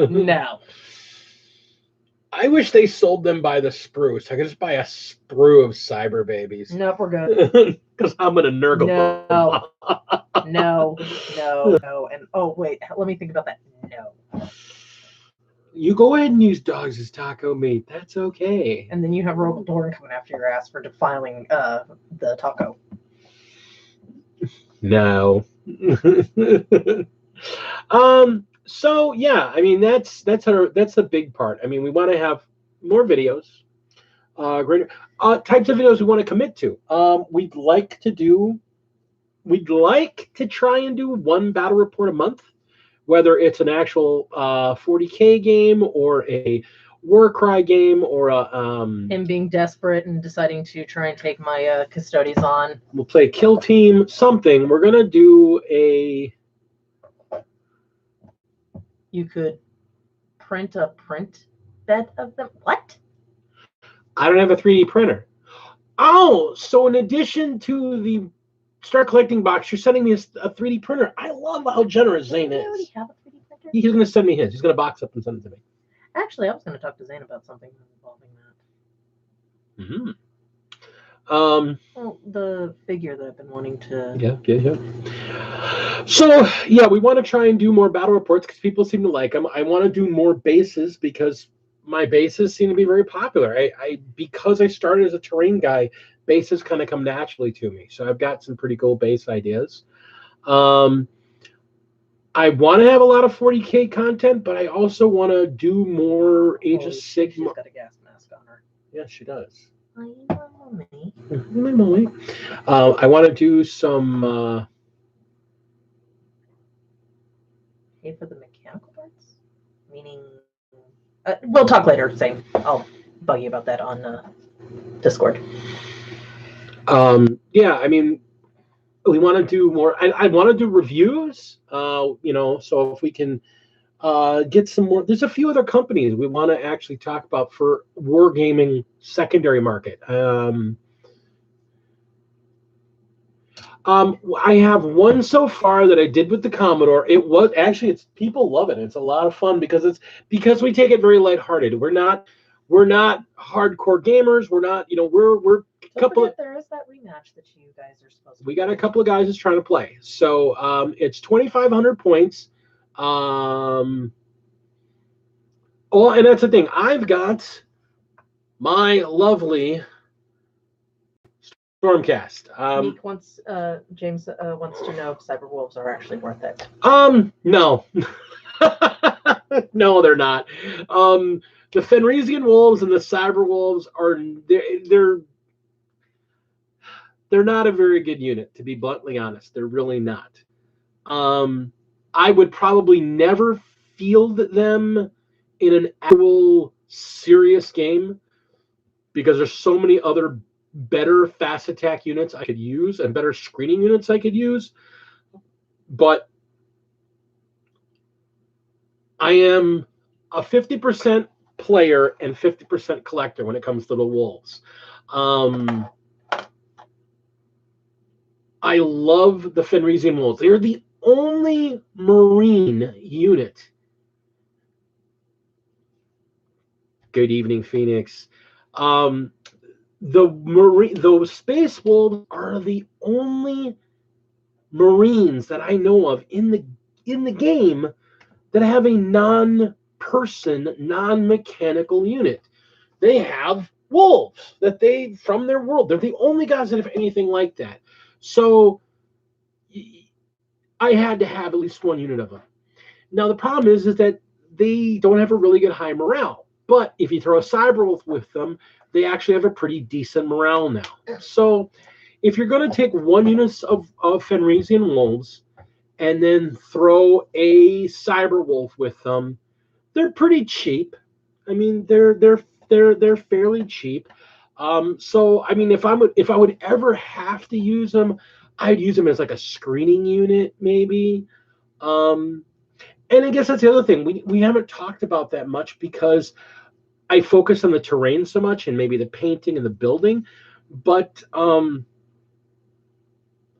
No. I wish they sold them by the sprue, so I could just buy a sprue of cyber babies. Nope, we're good. Because I'm gonna nurgle No. them. No. And oh wait, let me think about that. No. You go ahead and use dogs as taco meat. That's okay. And then you have Rogal Dorn coming after your ass for defiling the taco. No. So yeah, I mean that's the big part. I mean, we want to have more videos, greater types of videos we want to commit to. We'd like to try and do one battle report a month, whether it's an actual 40K game or a Warcry game or a Him being desperate and deciding to try and take my custodies on. we'll play Kill Team something. We're gonna do a. You could print a print bed of them. What? I don't have a 3D printer. Oh, so in addition to the Start Collecting box, you're sending me a 3D printer. I love how generous Zane Do you already is. have a 3D printer? He's going to send me his. He's going to box up and send it to me. Actually, I was going to talk to Zane about something involving that. Mm-hmm. Well, the figure that I've been wanting to. Yeah. So, yeah, we want to try and do more battle reports because people seem to like them. I want to do more bases because my bases seem to be very popular. Because I started as a terrain guy, bases kind of come naturally to me. So I've got some pretty cool base ideas. I want to have a lot of 40K content, but I also want to do more Age of Sigmar. She's got a gas mask on her. Yeah, she does. My mommy. My mommy. I want to do some. Pay for the mechanical parts? Meaning. We'll talk later, Zane. I'll bug you about that on Discord. Yeah, I mean, we want to do more. I want to do reviews. So if we can get some more. There's a few other companies we want to actually talk about for wargaming secondary market. I have one so far that I did with the Commodore. It was actually, it's people love it. It's a lot of fun because we take it very lighthearted. We're not hardcore gamers. We're not, we're a couple of, there is that rematch that you guys are supposed to. We got a couple of guys that's trying to play. So it's 2,500 points. And that's the thing. I've got my lovely Stormcast. Meek wants, James wants to know if Cyberwolves are actually worth it. No. No, they're not. The Fenrisian Wolves and the Cyberwolves they're not a very good unit, to be bluntly honest. They're really not. I would probably never field them in an actual serious game because there's so many other better fast attack units I could use and better screening units I could use. But I am a 50% player and 50% collector when it comes to the Wolves. I love the Fenrisian Wolves. They're the only Marine unit. Good evening, Phoenix. The Space Wolves are the only Marines that I know of in the game that have a non-person, non-mechanical unit. They have wolves from their world. They're the only guys that have anything like that. So I had to have at least one unit of them. Now the problem is that they don't have a really good high morale. But if you throw a Cyberwolf with them, they actually have a pretty decent morale now. So if you're going to take one unit of Fenrisian Wolves and then throw a Cyberwolf with them, they're pretty cheap. I mean, they're fairly cheap. So I mean, if I would ever have to use them, I'd use them as like a screening unit, maybe. And I guess that's the other thing. We haven't talked about that much because I focus on the terrain so much and maybe the painting and the building. But I'm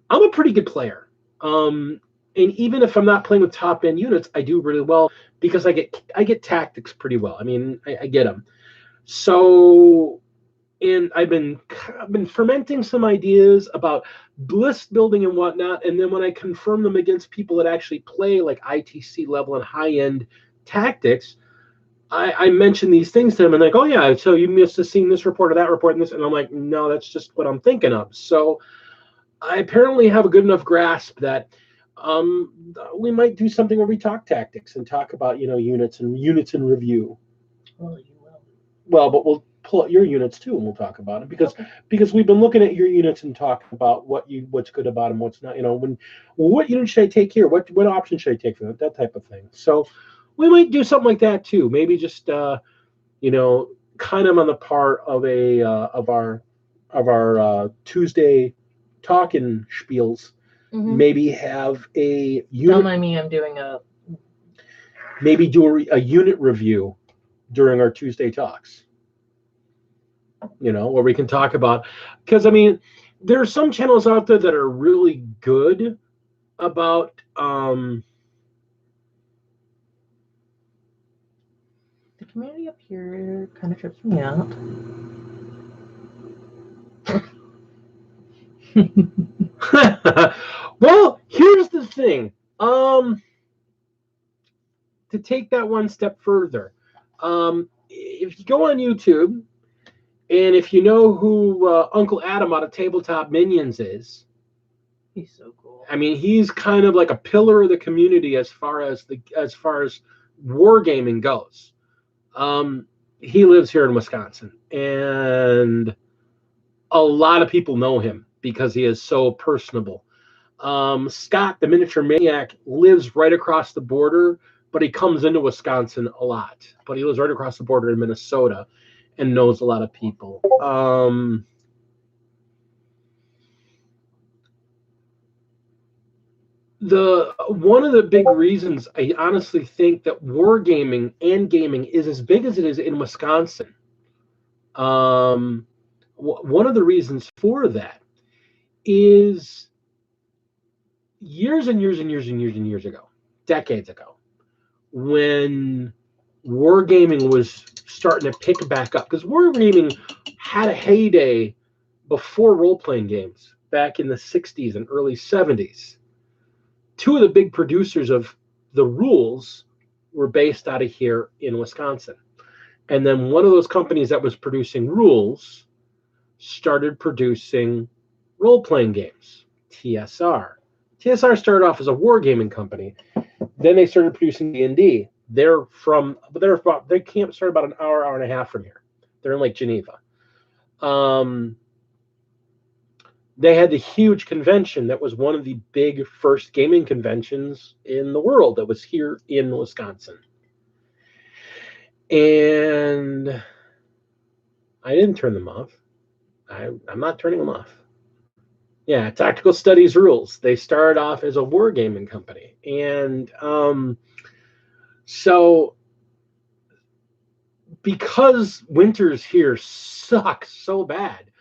a pretty good player. And even if I'm not playing with top end units, I do really well because I get tactics pretty well. I mean, I get them. So, and I've been fermenting some ideas about bliss building and whatnot. And then when I confirm them against people that actually play like ITC level and high end tactics, I mention these things to them and like, oh yeah, so you must have seen this report or that report and this, and I'm like, no, that's just what I'm thinking of. So I apparently have a good enough grasp that we might do something where we talk tactics and talk about units in review. Well, you will. Well, but we'll pull out your units too, and we'll talk about it because we've been looking at your units and talking about what's good about them, what's not. What unit should I take here? What option should I take for that type of thing? So we might do something like that too. Maybe just kind of on the part of our Tuesday talking spiels. Mm-hmm. Maybe have a unit. Don't mind me. I'm doing Maybe do a unit review during our Tuesday talks. Where we can talk about, because I mean, there are some channels out there that are really good about the community up here kind of trips me out. Well, here's the thing. To take that one step further, if you go on YouTube, and if you know who Uncle Adam out of Tabletop Minions is, he's so cool. I mean, he's kind of like a pillar of the community as far as wargaming goes. He lives here in Wisconsin, and a lot of people know him because he is so personable. Scott, the Miniature Maniac, lives right across the border, but he comes into Wisconsin a lot. But he lives right across the border in Minnesota and knows a lot of people. one of the big reasons I honestly think that wargaming and gaming is as big as it is in Wisconsin. One of the reasons for that is years and years and years and years and years ago, decades ago, when wargaming was starting to pick back up, because wargaming had a heyday before role-playing games back in the 60s and early 70s. Two of the big producers of the rules were based out of here in Wisconsin. And then one of those companies that was producing rules started producing role-playing games, TSR. TSR started off as a wargaming company. Then they started producing D&D. They camp started about an hour and a half from here. They're in Lake Geneva. They had the huge convention that was one of the big first gaming conventions in the world that was here in Wisconsin. And I didn't turn them off. I'm not turning them off. Yeah, Tactical Studies Rules. They started off as a wargaming company. And so because winters here suck so bad,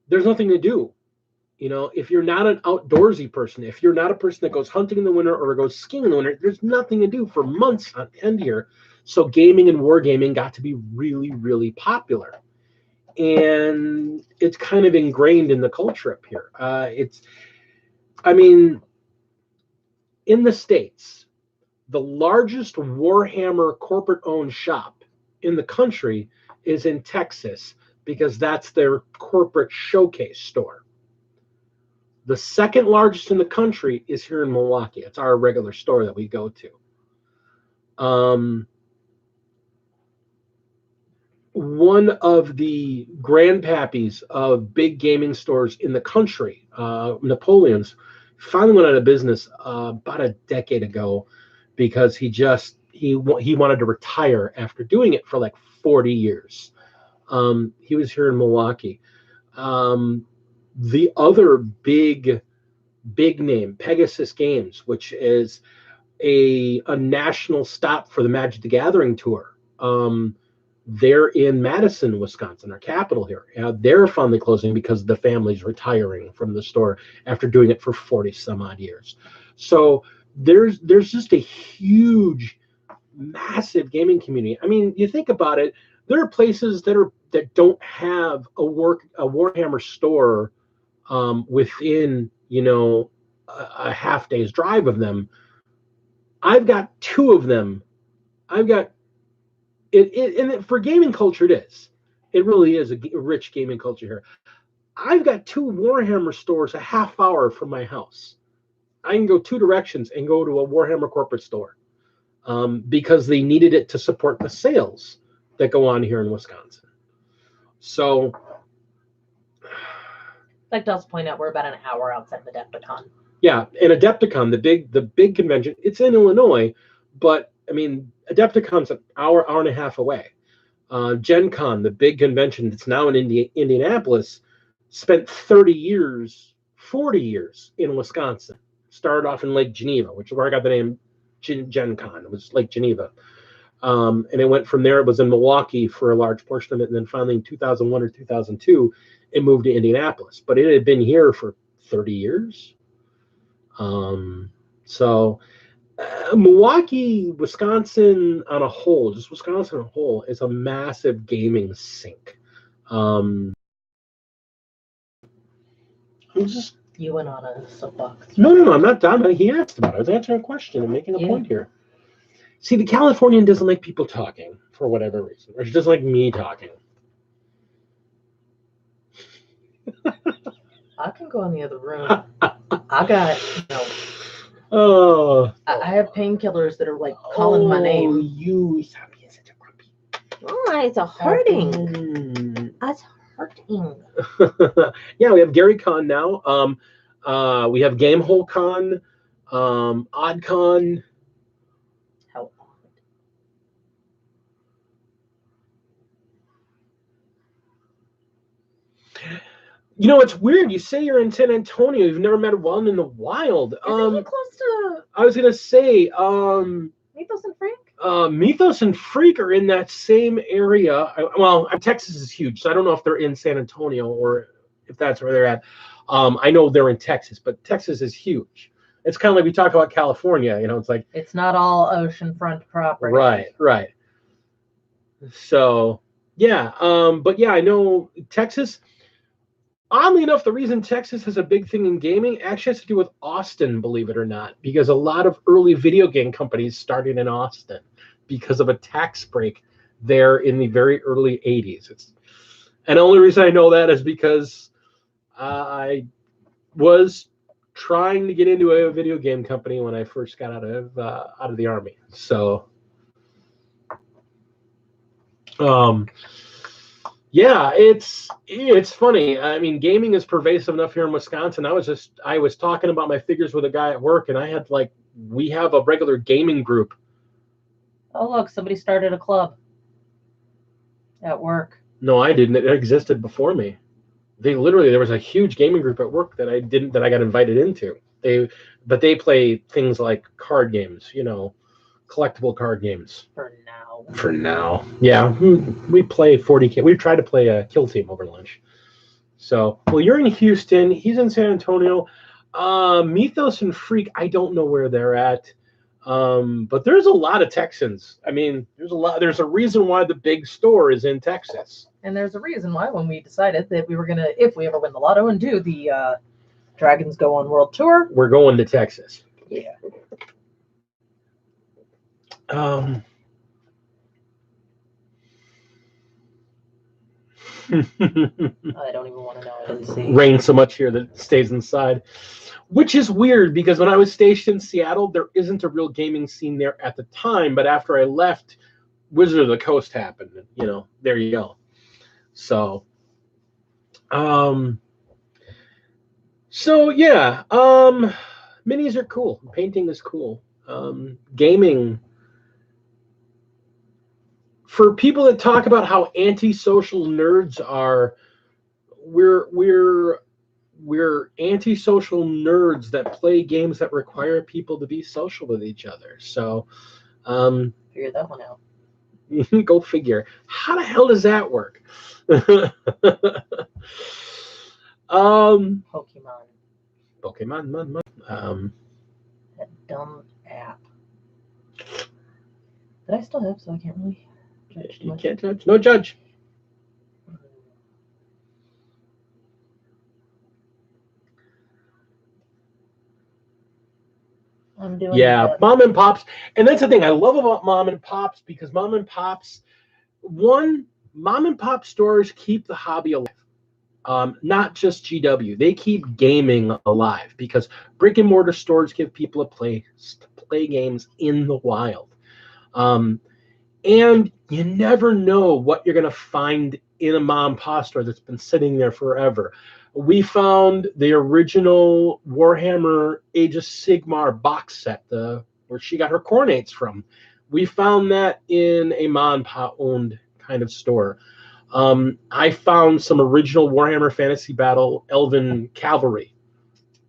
there's nothing to do. You know, if you're not an outdoorsy person, if you're not a person that goes hunting in the winter or goes skiing in the winter, there's nothing to do for months on end here. So gaming and wargaming got to be really, really popular. And it's kind of ingrained in the culture up here. In the States, the largest Warhammer corporate-owned shop in the country is in Texas because that's their corporate showcase store. The second largest in the country is here in Milwaukee. It's our regular store that we go to. One of the grandpappies of big gaming stores in the country, Napoleon's, finally went out of business about a decade ago because he wanted to retire after doing it for like 40 years. He was here in Milwaukee. The other big name, Pegasus Games, which is a national stop for the Magic the Gathering tour. They're in Madison, Wisconsin, our capital here. They're finally closing because the family's retiring from the store after doing it for 40 some odd years. So there's just a huge, massive gaming community. I mean, you think about it, there are places that don't have a Warhammer store within, a half day's drive of them. I've got two of them. I've got and for gaming culture, it really is a rich gaming culture here. I've got two Warhammer stores a half hour from my house. I can go two directions and go to a Warhammer corporate store because they needed it to support the sales that go on here in Wisconsin. So, like Del's point out, we're about an hour outside of Adepticon. Yeah, and Adepticon, the big convention, it's in Illinois, but I mean, Adepticon's an hour and a half away. Gen Con, the big convention that's now in Indianapolis, spent 40 years in Wisconsin. Started off in Lake Geneva, which is where I got the name Gen Con. It was Lake Geneva. And it went from there. It was in Milwaukee for a large portion of it. And then finally in 2001 or 2002, it moved to Indianapolis. But it had been here for 30 years. Milwaukee, Wisconsin on a whole, just Wisconsin on a whole, is a massive gaming sink. You went on a soapbox. No, I'm not done. He asked about it. I was answering a question and making a point here. See, the Californian doesn't like people talking for whatever reason, or she doesn't like me talking. I can go in the other room. I got, I have painkillers that are like calling my name. You stop being such a grumpy. Oh, it's hurting. It's hurting. Yeah, we have Gary Con now. We have Gamehole Con, OddCon. How odd. You know, it's weird. You say you're in San Antonio. You've never met one in the wild. Isn't he close to I was gonna say, Mythos and Freak? Mythos and Freak are in that same area. Texas is huge, so I don't know if they're in San Antonio or if that's where they're at. I know they're in Texas, but Texas is huge. It's kind of like we talk about California. You know, it's like It's not all oceanfront property. right. So yeah, but yeah, I know Texas. Oddly enough, the reason Texas has a big thing in gaming actually has to do with Austin, believe it or not, because a lot of early video game companies started in Austin because of a tax break there in the very early 80s. And the only reason I know that is because I was trying to get into a video game company when I first got out of the Army. So, yeah, it's funny. I mean, gaming is pervasive enough here in Wisconsin. I was talking about my figures with a guy at work, and we have a regular gaming group. Oh, look, somebody started a club at work. No, I didn't. It existed before me. There was a huge gaming group at work that I got invited into. They play things like card games, you know, collectible card games. For now. Yeah. We play 40K. We tried to play a Kill Team over lunch. So, well, you're in Houston. He's in San Antonio. Mythos and Freak, I don't know where they're at. But there's a lot of Texans. I mean, there's a reason why the big store is in Texas. And there's a reason why when we decided that we were going to, if we ever win the lotto and do the Dragons Go on World Tour, we're going to Texas. Yeah. I don't even want to know. I didn't see. Rain so much here that it stays inside. Which is weird because when I was stationed in Seattle, there isn't a real gaming scene there at the time. But after I left, Wizard of the Coast happened. You know, there you go. So, yeah, minis are cool. Painting is cool. Gaming. For people that talk about how antisocial nerds are, we're antisocial nerds that play games that require people to be social with each other. So, figure that one out. Go figure. How the hell does that work? Pokemon. That dumb app that I still have, so I can't really judge too much. You can't judge. No judge. I'm doing Mom and Pops. And that's the thing I love about Mom and Pops, because Mom and Pop stores keep the hobby alive. Not just GW. They keep gaming alive because brick and mortar stores give people a place to play games in the wild. And you never know what you're going to find in a mom and pop store that's been sitting there forever. We found the original Warhammer Age of Sigmar box set, where she got her Khornates from. We found that in a mom and pop owned kind of store. I found some original Warhammer Fantasy Battle Elven Cavalry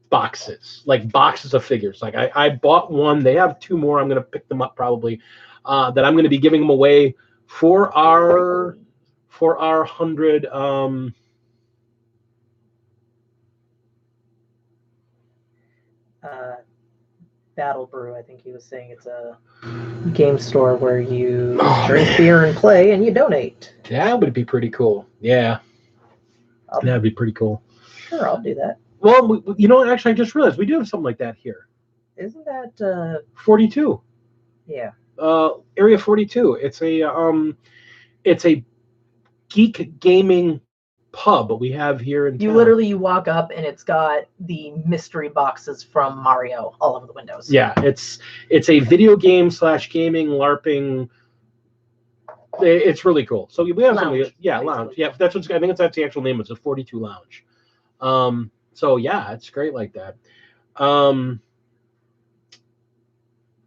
boxes, like boxes of figures. Like I bought one. They have two more. I'm going to pick them up probably. That I'm going to be giving them away for our 100. Battle Brew, I think he was saying it's a game store where you drink beer and play and you donate. That would be pretty cool. Yeah. That'd be pretty cool. Sure, I'll do that. Well, you know what? Actually, I just realized we do have something like that here. Isn't that 42? Yeah. Area 42. It's a geek gaming pub we have here in town. You walk up and it's got the mystery boxes from Mario all over the windows. Yeah, it's a video game / gaming LARPing. It's really cool. So we have lounge, something. Yeah, lounge. Yeah, that's I think that's the actual name. It's a 42 Lounge. So yeah, it's great like that.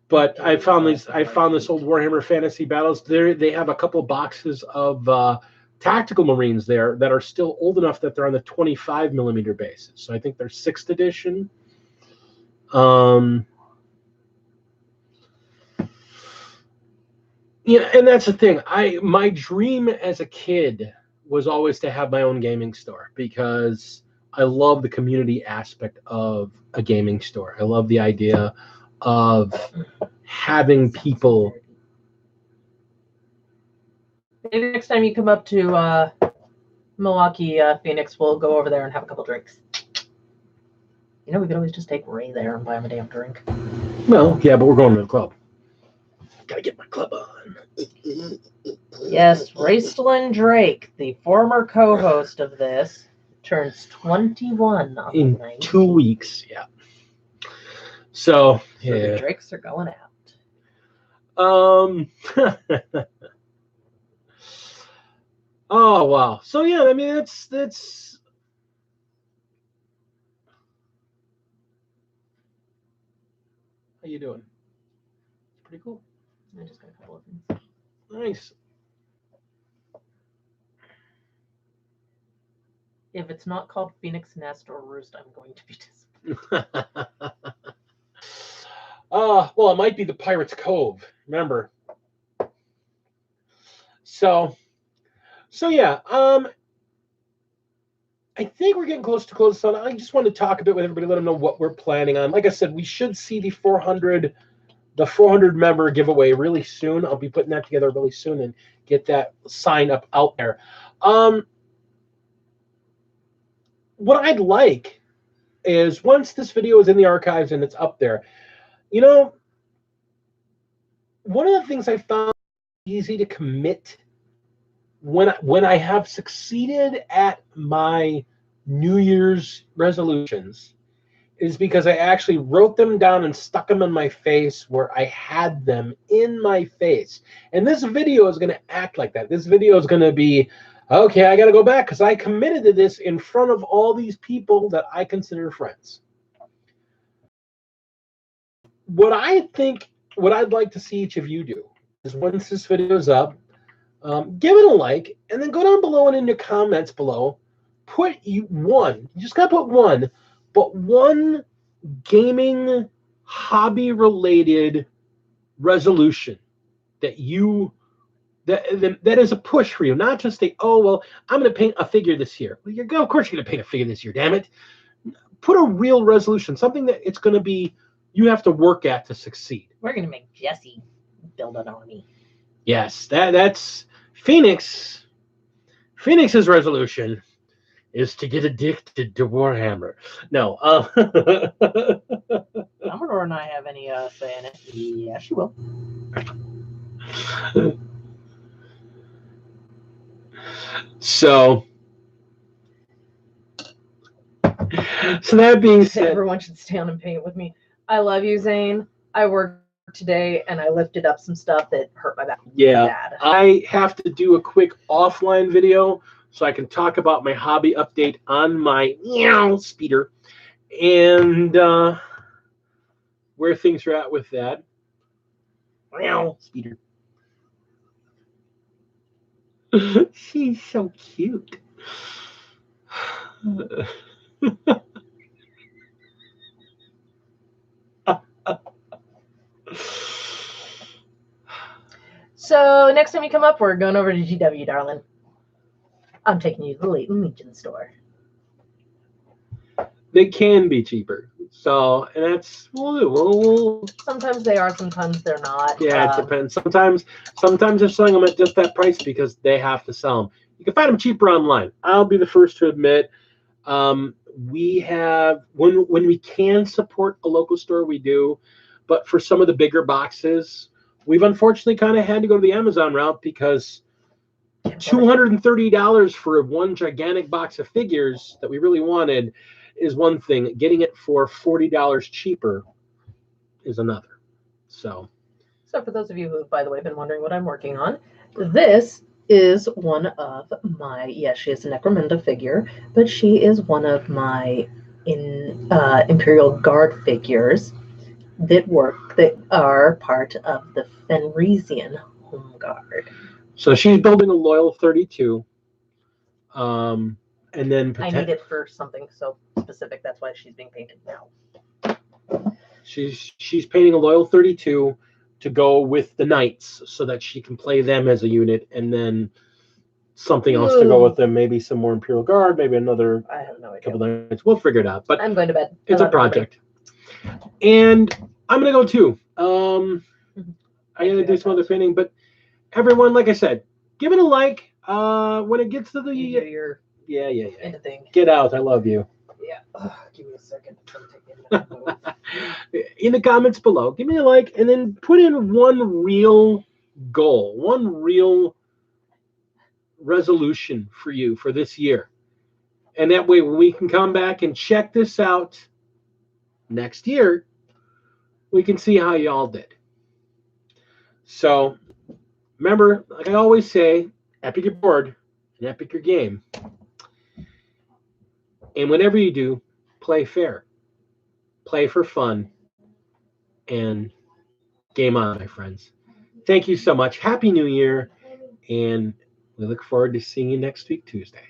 But I found this old Warhammer Fantasy Battles. They have a couple boxes of tactical Marines there that are still old enough that they're on the 25 millimeter bases. So I think they're 6th edition. Yeah, and that's the thing. My dream as a kid was always to have my own gaming store because I love the community aspect of a gaming store. I love the idea of having people. Maybe next time you come up to Milwaukee, Phoenix, we'll go over there and have a couple drinks. You know, we could always just take Ray there and buy him a damn drink. Well, yeah, but we're going to the club. Gotta get my club on. Yes, Raistlin Drake, the former co-host of this, turns 21 on In the 19th. 2 weeks, yeah. So, So the yeah. Drakes are going out. Oh wow. So yeah, I mean that's how you doing? Pretty cool. I just got a couple of things. Nice. If it's not called Phoenix Nest or Roost, I'm going to be disappointed. Well, it might be the Pirates Cove. Remember. So yeah. I think we're getting close to close on. I just want to talk a bit with everybody, let them know what we're planning on. Like I said, we should see the 400 member giveaway really soon. I'll be putting that together really soon and get that sign up out there. What I'd like is once this video is in the archives and it's up there, you know, one of the things I found easy to commit when I have succeeded at my New Year's resolutions is because I actually wrote them down and stuck them in my face where I had them in my face. And this video is going to act like that. This video is going to be, okay, I got to go back because I committed to this in front of all these people that I consider friends. What I'd like to see each of you do is once this video is up, give it a like, and then go down below and in your comments below, put one. You just gotta put one, but one gaming hobby-related resolution that is a push for you, not just a I'm gonna paint a figure this year. Well, of course you're gonna paint a figure this year. Damn it! Put a real resolution, something that it's gonna be. You have to work at to succeed. We're going to make Jesse build an army. Yes, that's Phoenix. Phoenix's resolution is to get addicted to Warhammer. No. Commodore and I have any say in it? Yeah, she will. So that being said, everyone should stay on and paint with me. I love you, Zane. I worked today and I lifted up some stuff that hurt my back. Yeah, bad. I have to do a quick offline video so I can talk about my hobby update on my speeder and where things are at with that. Speeder. She's so cute. So next time you come up, we're going over to GW, darling. I'm taking you to the Leighton Legion store. They can be cheaper. So, and that's sometimes they are, sometimes they're not. Yeah, it depends. Sometimes they're selling them at just that price because they have to sell them. You can find them cheaper online. I'll be the first to admit. We have when we can support a local store, we do. But for some of the bigger boxes, we've unfortunately kind of had to go to the Amazon route because $230 for one gigantic box of figures that we really wanted is one thing. Getting it for $40 cheaper is another. So for those of you who have, by the way, been wondering what I'm working on, this is one of my, yes, she is a Necromunda figure, but she is one of my Imperial Guard figures that are part of the Fenrisian Home Guard. So she's building a Loyal 32. And then I need it for something so specific. That's why she's being painted now. she's painting a Loyal 32 to go with the Knights so that she can play them as a unit, and then something else to go with them. Maybe some more Imperial Guard, maybe another I have no idea. couple of Knights. We'll figure it out. But I'm going to bed. it's a project. And I'm going to go too. I got to do some other painting. But everyone, like I said, give it a like. When it gets to the... You do your Yeah. end of thing. Get out. I love you. Yeah. Ugh, give me a second. I'm taking In the comments below, give me a like, and then put in one real goal, one real resolution for you for this year. And that way, when we can come back and check this out next year, we can see how y'all did. So remember, like I always say, epic your board and epic your game. And whenever you do, play fair. Play for fun. And game on, my friends. Thank you so much. Happy New Year. And we look forward to seeing you next week, Tuesday.